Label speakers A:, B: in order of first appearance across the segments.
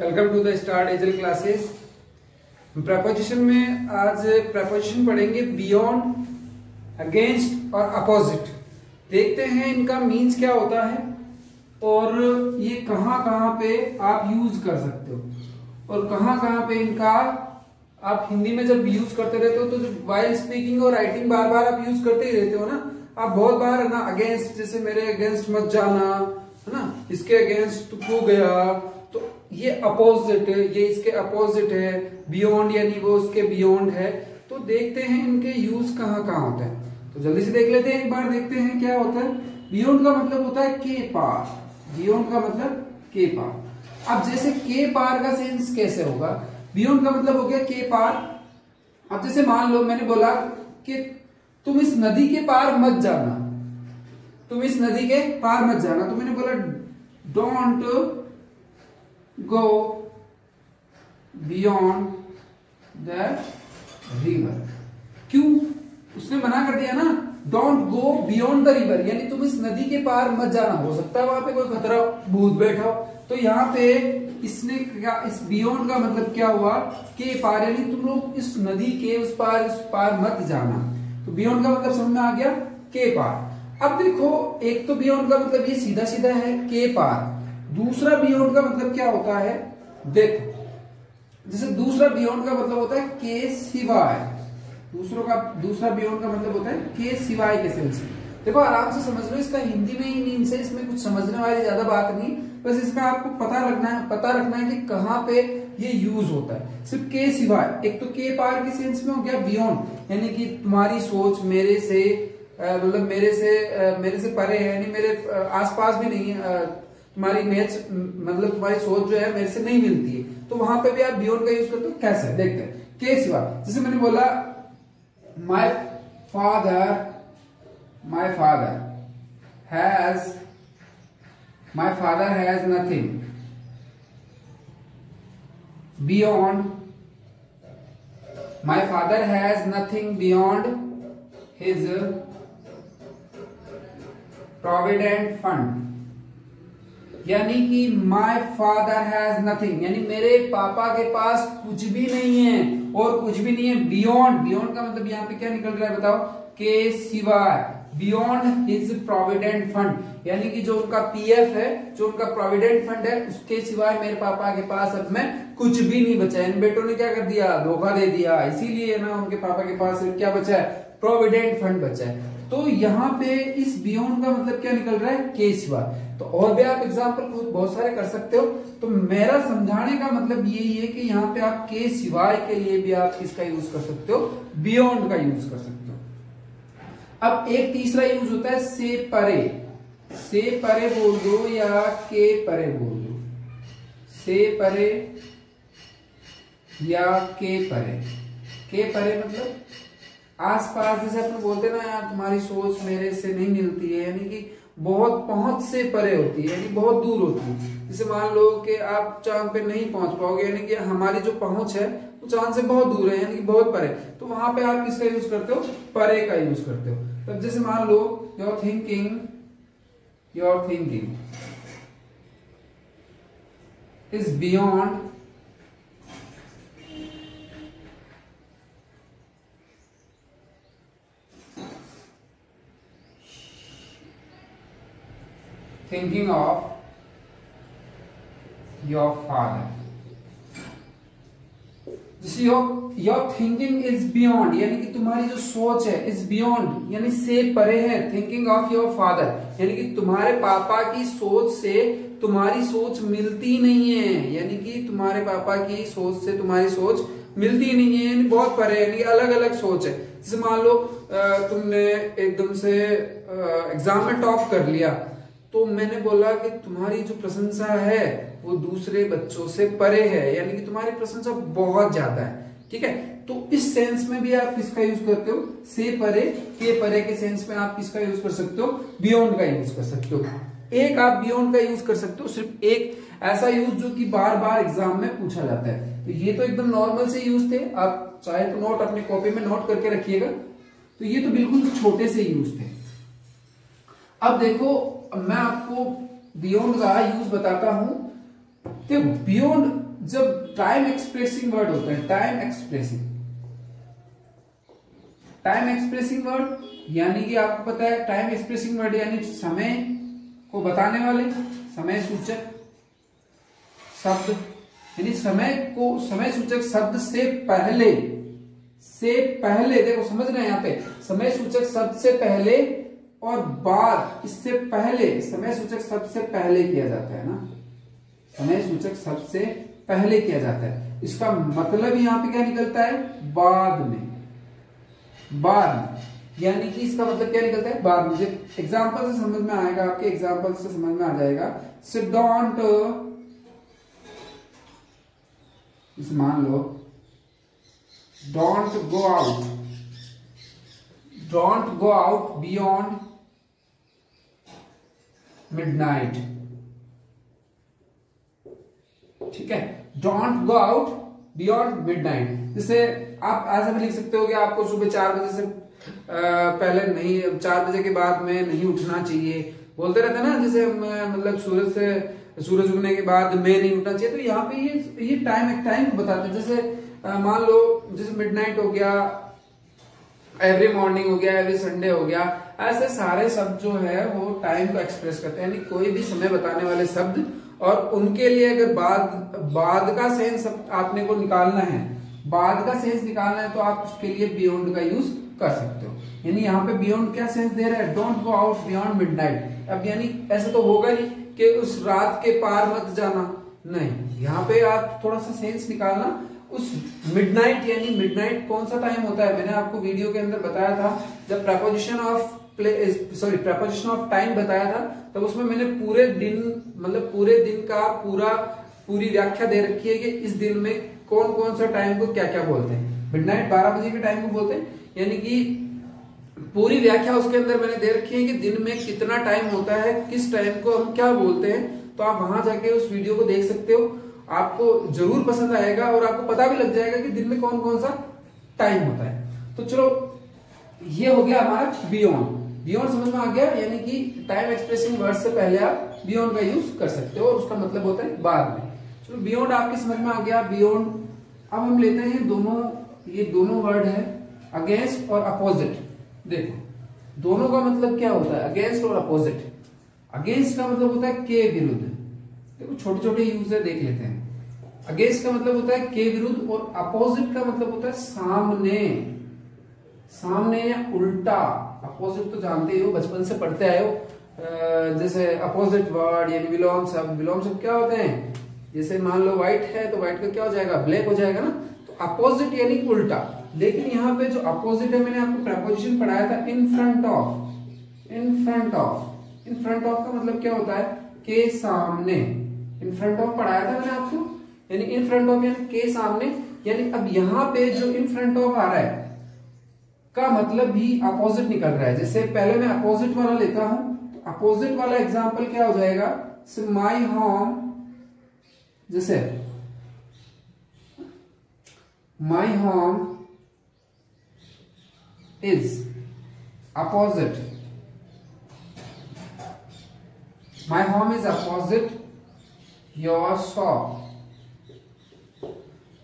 A: Welcome to the start एजल classes. Preposition में आज प्रपोजिशन पढ़ेंगे बियॉन्ड, अगेंस्ट और अपोजिट। देखते हैं इनका मीन्स क्या होता है और ये कहां पे आप यूज कर सकते हो और कहां पे इनका आप हिंदी में जब यूज करते रहते हो तो वाइल स्पीकिंग और राइटिंग बार बार आप यूज करते ही रहते हो ना। आप बहुत बार है ना अगेंस्ट, जैसे मेरे अगेंस्ट मत जाना है ना, इसके अगेंस्ट तू खो गया, तो ये अपोजिट है, ये इसके अपोजिट है। बियॉन्ड यानी वो उसके बियॉन्ड है। तो देखते हैं इनके यूज कहाँ होता है, तो जल्दी से देख लेते हैं, एक बार देखते हैं क्या होता है। बियॉन्ड का मतलब होता है के पार, बियॉन्ड का मतलब के पार। अब जैसे के पार का सेंस कैसे होगा, बियॉन्ड का मतलब हो गया के पार। अब जैसे मान लो मैंने बोला कि तुम इस नदी के पार मत जाना, तुम इस नदी के पार मत जाना, तो मैंने बोला don't go beyond the river. क्यों? उसने मना कर दिया ना, don't go beyond the river, यानी तुम इस नदी के पार मत जाना। हो सकता है वहां पे कोई खतरा, भूत बैठा हो, तो यहाँ पे इसने क्या, इस बियॉन्ड का मतलब क्या हुआ, के पार, यानी तुम लोग इस नदी के उस पार मत जाना। तो बियॉन्ड का मतलब समझ में आ गया, के पार। अब देखो, एक तो बियॉन्ड का मतलब ये सीधा सीधा है के पार, दूसरा बियॉन्ड का मतलब क्या होता है, देखो जैसे दूसरा बियॉन्ड का मतलब होता है के सिवाय, दूसरा बियॉन्ड का मतलब होता है के सिवाय के सेंस में। देखो आराम से समझ लो, इसका हिंदी में ही मीन्स है, इसमें कुछ समझने वाली ज्यादा बात नहीं, बस इसका आपको पता रखना है कि कहाँ पे ये यूज होता है। सिर्फ के सिवाय, एक तो के पार के सेंस में हो गया बियॉन्ड, यानी कि तुम्हारी सोच मेरे से मतलब मेरे से परे है, यानी मेरे आसपास भी नहीं है, तुम्हारी मैच मतलब तुम्हारी सोच जो है मेरे से नहीं मिलती है, तो वहां पे भी आप बियॉन्ड का यूज करते हो। कैसे देखते हैं, के सिवा। जैसे मैंने बोला my father has nothing beyond, my father has nothing beyond his provident fund, यानी कि माय फादर हैज नथिंग, यानी मेरे पापा के पास कुछ भी नहीं है और कुछ भी नहीं है बियॉन्ड का मतलब यहाँ पे क्या निकल रहा है बताओ, के सिवाय, बियॉन्ड हिज प्रोविडेंट फंड, यानी कि जो उनका पीएफ है, जो उनका प्रोविडेंट फंड है, उसके सिवाय मेरे पापा के पास अब में कुछ भी नहीं बचा है। इन बेटों ने क्या कर दिया, धोखा दे दिया, इसीलिए ना उनके पापा के पास क्या बचा है, प्रोविडेंट फंड बचा है। तो यहाँ पे इस बियॉन्ड का मतलब क्या निकल रहा है, के सिवाय। तो और भी आप एग्जाम्पल बहुत सारे कर सकते हो, तो मेरा समझाने का मतलब यही है कि यहाँ पे आप के सिवाय के लिए भी आप किसका यूज कर सकते हो, बियॉन्ड का यूज कर सकते हो। अब एक तीसरा यूज होता है से परे बोल दो या के परे बोल दो, से परे या के परे मतलब आसपास, जैसे अपन बोलते ना यार तुम्हारी सोच मेरे से नहीं मिलती है, यानी कि बहुत पहुंच से परे होती है, यानी बहुत दूर होती है। जैसे मान लो कि आप चांद पे नहीं पहुंच पाओगे, यानी कि हमारी जो पहुंच है वो चांद से बहुत दूर है, यानी कि बहुत परे, तो वहां पे आप किसका यूज करते हो, परे का यूज करते हो। तब जैसे मान लो your thinking is beyond thinking of your father, जैसे your thinking is beyond, यानी कि तुम्हारी जो सोच है is beyond, यानी से परे है। thinking of your father, यानी कि तुम्हारे पापा की सोच से तुम्हारी सोच मिलती नहीं है, यानी कि तुम्हारे पापा की सोच से तुम्हारी सोच मिलती नहीं है, यानी बहुत परे, यानी अलग अलग सोच है। जैसे मान लो तुमने एकदम से एग्जाम में टॉप कर लिया, तो मैंने बोला कि तुम्हारी जो प्रशंसा है वो दूसरे बच्चों से परे है, यानी कि तुम्हारी प्रशंसा बहुत ज्यादा है, ठीक है। तो इस सेंस में भी आप किसका यूज करते हो, से परे, के परे के सेंस में आप किसका यूज कर सकते हो, बियॉन्ड का यूज कर सकते हो। एक आप बियॉन्ड का यूज कर सकते हो, सिर्फ एक ऐसा यूज जो कि बार बार एग्जाम में पूछा जाता है। तो ये तो एकदम नॉर्मल से यूज थे, आप चाहे तो नोट अपनी कॉपी में नोट करके रखिएगा, तो ये तो बिल्कुल छोटे से यूज थे। अब देखो मैं आपको बियॉन्ड का यूज बताता हूं। देखो जब टाइम एक्सप्रेसिंग वर्ड होता है, टाइम एक्सप्रेसिंग वर्ड यानी कि आपको पता है टाइम एक्सप्रेसिंग वर्ड यानी समय को बताने वाले, समय सूचक शब्द, यानी समय सूचक शब्द से पहले देखो समझ रहे हैं यहाँ पे, समय सूचक शब्द से पहले और बाद, इससे पहले समय सूचक शब्द से पहले किया जाता है ना, समय सूचक शब्द से पहले किया जाता है। इसका मतलब यहाँ पे क्या निकलता है, बाद में, यानी कि इसका मतलब क्या निकलता है, बाद में। एग्जाम्पल से समझ में आएगा, आपके एग्जाम्पल से समझ में आ जाएगा। सो डोंट, मान लो don't go out beyond midnight, ठीक है, don't go out beyond midnight. जैसे आप ऐसा भी लिख सकते हो कि आपको सुबह 4 बजे से पहले नहीं, 4 बजे के बाद में नहीं उठना चाहिए, बोलते रहते हैं ना, जैसे मतलब सूरज उगने के बाद में नहीं उठना चाहिए। तो यहाँ पे ये टाइम को बताते हैं। जैसे मान लो जैसे मिडनाइट हो गया, एवरी मॉर्निंग हो गया, एवरी संडे हो गया, ऐसे सारे शब्द जो है वो टाइम को एक्सप्रेस करते हैं, यानी कोई भी समय बताने वाले शब्द। और उनके लिए अगर बाद का सेंस आपने को निकालना है, बाद का सेंस निकालना है, तो आप उसके लिए बियॉन्ड का यूज कर सकते हो। यानी यहाँ पे बियॉन्ड क्या सेंस दे रहा है, don't go out beyond midnight. अब यानी ऐसा तो होगा नहीं कि उस रात के पार मत जाना, नहीं, यहाँ पे आप थोड़ा सा सेंस निकालना। उस मिडनाइट, यानी मिडनाइट कौन सा टाइम होता है, मैंने आपको वीडियो के अंदर बताया था, जब प्रपोजिशन ऑफ टाइम बताया था, तब उसमें मैंने पूरे दिन का पूरी व्याख्या दे रखी है कि इस दिन में कौन कौन सा टाइम को क्या क्या बोलते हैं। मिडनाइट 12 बजे के टाइम को बोलते हैं, यानी कि पूरी व्याख्या उसके अंदर मैंने दे रखी है कि दिन में कितना टाइम होता है, किस टाइम को हम क्या बोलते हैं। तो आप वहां जाके उस वीडियो को देख सकते हो, आपको जरूर पसंद आएगा और आपको पता भी लग जाएगा कि दिन में कौन कौन सा टाइम होता है। तो चलो, ये हो गया हमारा बियॉन्ड समझ में आ गया, यानी कि टाइम एक्सप्रेसिंग वर्ड से पहले आप बियॉन्ड का यूज कर सकते हो और उसका मतलब होता है बाद में। चलो, बियॉन्ड आपकी समझ में आ गया। बियॉन्ड, अब हम लेते हैं ये दोनों वर्ड है, अगेंस्ट और अपोजिट। देखो दोनों का मतलब क्या होता है, अगेंस्ट और अपोजिट। अगेंस्ट का मतलब होता है के विरुद्ध। देखो छोटे छोटे यूज है, देख लेते हैं। अगेंस्ट का मतलब होता है के विरुद्ध, और अपोजिट का मतलब होता है सामने या उल्टा। अपोजिट तो जानते ही हो, बचपन से पढ़ते आए हो। जैसे अपोजिट वर्ड यानी विलोम शब्द क्या होते हैं, जैसे मान लो व्हाइट है तो व्हाइट का क्या हो जाएगा, ब्लैक हो जाएगा ना। तो अपोजिट यानी उल्टा। लेकिन यहाँ पे जो अपोजिट है, मैंने आपको प्रेपोजिशन पढ़ाया था इन फ्रंट ऑफ का मतलब क्या होता है, के सामने। इन फ्रंट ऑफ पढ़ाया था मैंने आपको, यानी इन फ्रंट ऑफ यानी के सामने। यानी अब यहाँ पे जो इन फ्रंट ऑफ आ रहा है का मतलब भी अपोजिट निकल रहा है। जैसे पहले मैं अपोजिट वाला लेता हूं, तो अपोजिट वाला एग्जांपल क्या हो जाएगा, माई होम, जैसे my home is opposite, my home is opposite your shop,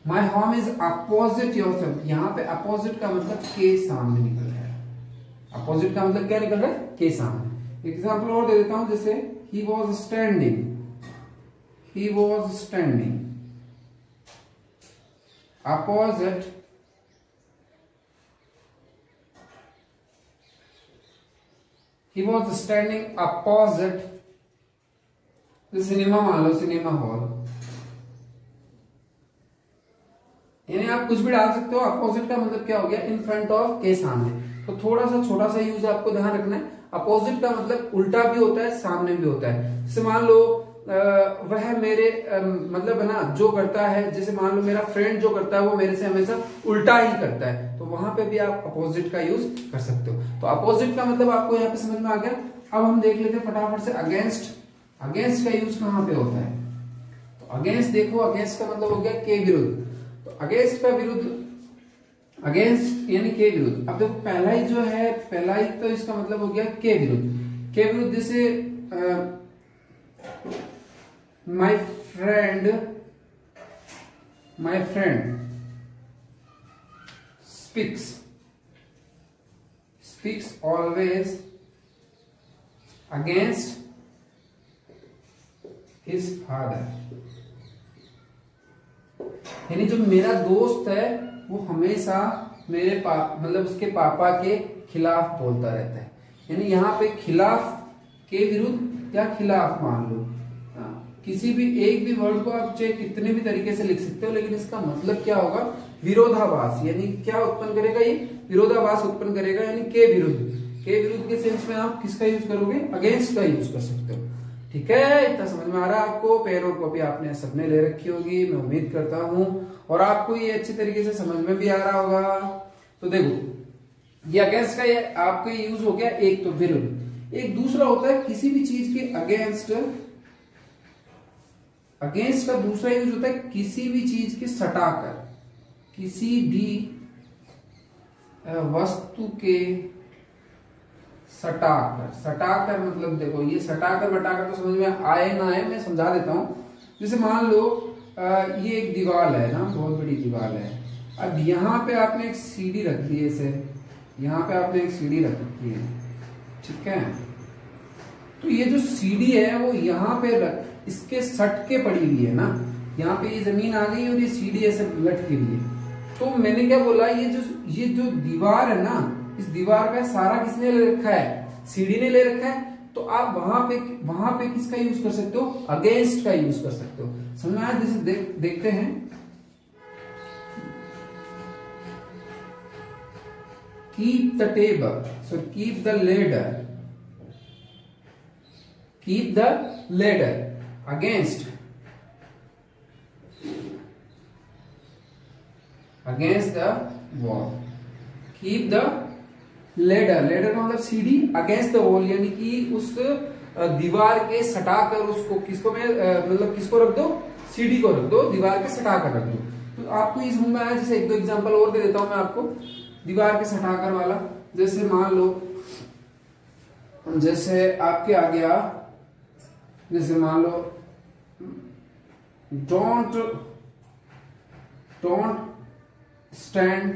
A: my home is opposite your shop. यहां पे अपोजिट का मतलब के सामने निकल रहा है। अपोजिट का मतलब क्या निकल रहा है, के सामने। एग्जाम्पल और दे देता हूं, जैसे he was standing opposite opposite cinema, मान लो सिनेमा हॉल। यानी आप कुछ भी डाल सकते हो। अपोजिट का मतलब क्या हो गया, इन फ्रंट ऑफ, के सामने। तो थोड़ा सा छोटा सा यूज आपको ध्यान रखना है। अपोजिट का मतलब उल्टा भी होता है, सामने भी होता है। जैसे मान लो वह मेरे मतलब है ना, जो करता है, जैसे मान लो मेरा फ्रेंड जो करता है वो मेरे से हमेशा उल्टा ही करता है, तो वहां पे भी आप अपोजिट का यूज कर सकते हो। तो अपोजिट का मतलब आपको यहाँ पे समझ में आ गया। अब हम देख लेते हैं फटाफट से अगेंस्ट का यूज कहां पे होता है। तो अगेंस्ट देखो, अगेंस्ट का मतलब हो गया के विरुद्ध। तो अगेंस्ट का विरुद्ध, अगेंस्ट यानी के विरुद्ध। अब देखो पहला ही जो है, पहला ही तो इसका मतलब हो गया के विरुद्ध। के विरुद्ध जैसे my friend my friend speaks always against his father। यानी जो मेरा दोस्त है वो हमेशा मेरे मतलब उसके पापा के खिलाफ बोलता रहता है। यानी यहाँ पे खिलाफ के विरुद्ध या खिलाफ मान लो, किसी भी एक भी वर्ड को आप चाहे कितने भी तरीके से लिख सकते हो, लेकिन इसका मतलब क्या होगा, विरोधाभास। यानी क्या उत्पन्न करेगा, ये विरोधाभास उत्पन्न करेगा। यानी के विरुद्ध के सेंस में आप किसका यूज करोगे, अगेंस्ट का यूज कर सकते हो। ठीक है, इतना समझ में आ रहा है आपको। पेन और कॉपी आपने सबने ले रखी होगी, मैं उम्मीद करता हूं, और आपको ये अच्छी तरीके से समझ में भी आ रहा होगा। तो देखो, ये अगेंस्ट का ये आपका यूज हो गया, एक तो विरुद्ध। एक दूसरा होता है किसी भी चीज के अगेंस्ट का दूसरा यूज होता है किसी भी चीज के सटाकर, किसी भी वस्तु के सटाकर मतलब देखो, ये सटाकर बटाकर तो समझ में आए ना आए, मैं समझा देता हूं। जैसे मान लो ये एक दीवार है ना, बहुत बड़ी दीवार है। अब यहाँ पे आपने एक सीढ़ी रख दी है, इसे यहाँ पे आपने एक सीढ़ी रख दी है, ठीक है। तो ये जो सीढ़ी है वो यहाँ पे इसके सट के पड़ी हुई है ना, यहाँ पे ये जमीन आ गई और ये सीढ़ी ऐसे लटकी हुई है। तो मैंने क्या बोला, ये जो दीवार है ना, इस दीवार का सारा किसने ले रखा है, सीढ़ी ने ले रखा है। तो आप वहां पे किसका यूज कर सकते हो, अगेंस्ट का यूज कर सकते हो। समझ में आया? जैसे देखते हैं, keep the table, so keep the ladder against the wall। keep the ladder का मतलब सीढ़ी, against the wall यानी कि उस दीवार के सटाकर उसको किसको रख दो, सीढ़ी को रख दो, दीवार के सटाकर रख दो। तो आपको ये समझ में आया? जैसे एक दो एग्जांपल और दे देता हूं मैं आपको दीवार के सटाकर वाला। जैसे मान लो, जैसे आपके आ गया, जैसे मान लो don't stand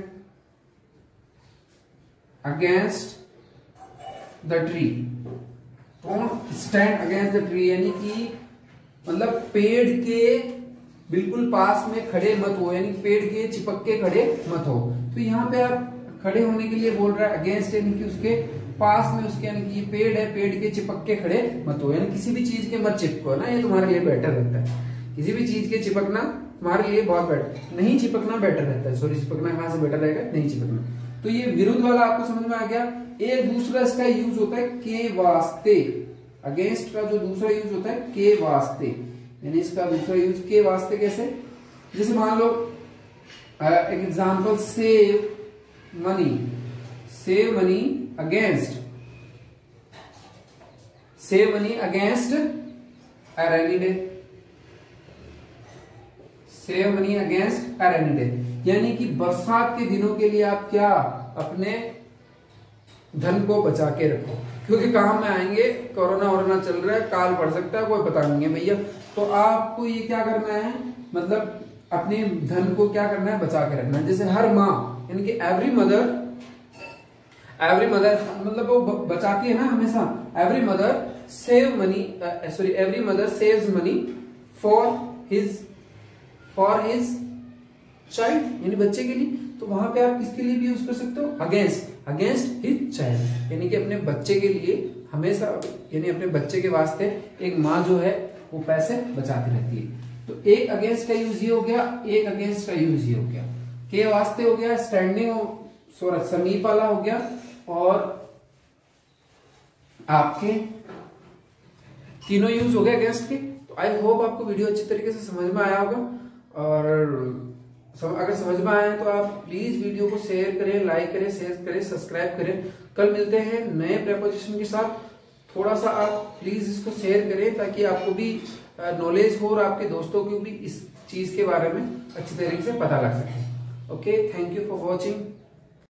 A: against the tree। don't stand against the tree यानी कि मतलब पेड़ के बिल्कुल पास में खड़े मत हो, यानी पेड़ के चिपक के खड़े मत हो। तो यहाँ पे आप खड़े होने के लिए बोल रहा है अगेंस्ट, यानी कि उसके पास में, उसके यानी कि ये पेड़ है, पेड़ के चिपक के खड़े मत हो। यानी किसी भी चीज के मत चिपको ना, ये तुम्हारे लिए बेटर रहता है। किसी भी चीज के चिपकना तुम्हारे लिए बहुत बेटर, नहीं चिपकना बेटर रहता है। सॉरी, चिपकना कहां से बेटर रहेगा, नहीं चिपकना। तो ये विरुद्ध वाला आपको समझ में आ गया। एक दूसरा इसका यूज होता है के वास्ते। अगेंस्ट का जो दूसरा यूज होता है के वास्ते, यानी इसका दूसरा यूज के वास्ते कैसे, जैसे मान लो example, save money against a rainy day। Save money against a rainy day यानी कि बरसात के दिनों के लिए आप क्या, अपने धन को बचा के रखो, क्योंकि काम में आएंगे। कोरोना चल रहा है, काल पड़ सकता है, कोई पता नहीं है भैया। तो आपको ये क्या करना है, मतलब अपने धन को क्या करना है, बचा के रखना है। जैसे हर माँ, यानी कि एवरी मदर मतलब वो बचाती है ना हमेशा। Every mother saves money for his child, यानी बच्चे के लिए। तो वहां पे आप किसके लिए भी यूज कर सकते हो, अगेंस्ट हिज चाइल्ड, यानी कि अपने बच्चे के लिए हमेशा, यानी अपने बच्चे के वास्ते एक माँ जो है वो पैसे बचाती रहती है। तो एक अगेंस्ट का यूज ये हो गया, एक अगेंस्ट का यूज ये हो गया। के वास्ते हो गया, स्टैंडिंग समीप वाला हो गया, और आपके तीनों यूज हो गए अगेंस्ट के। तो आई होप आपको वीडियो अच्छी तरीके से समझ में आया होगा, और अगर समझ में आया तो आप प्लीज वीडियो को शेयर करें, लाइक करें, शेयर करें, सब्सक्राइब करें। कल मिलते हैं नए प्रेपोजिशन के साथ। थोड़ा सा आप प्लीज इसको शेयर करें ताकि आपको भी नॉलेज हो और आपके दोस्तों को भी इस चीज के बारे में अच्छी तरीके से पता लग सके। Okay, thank you for watching.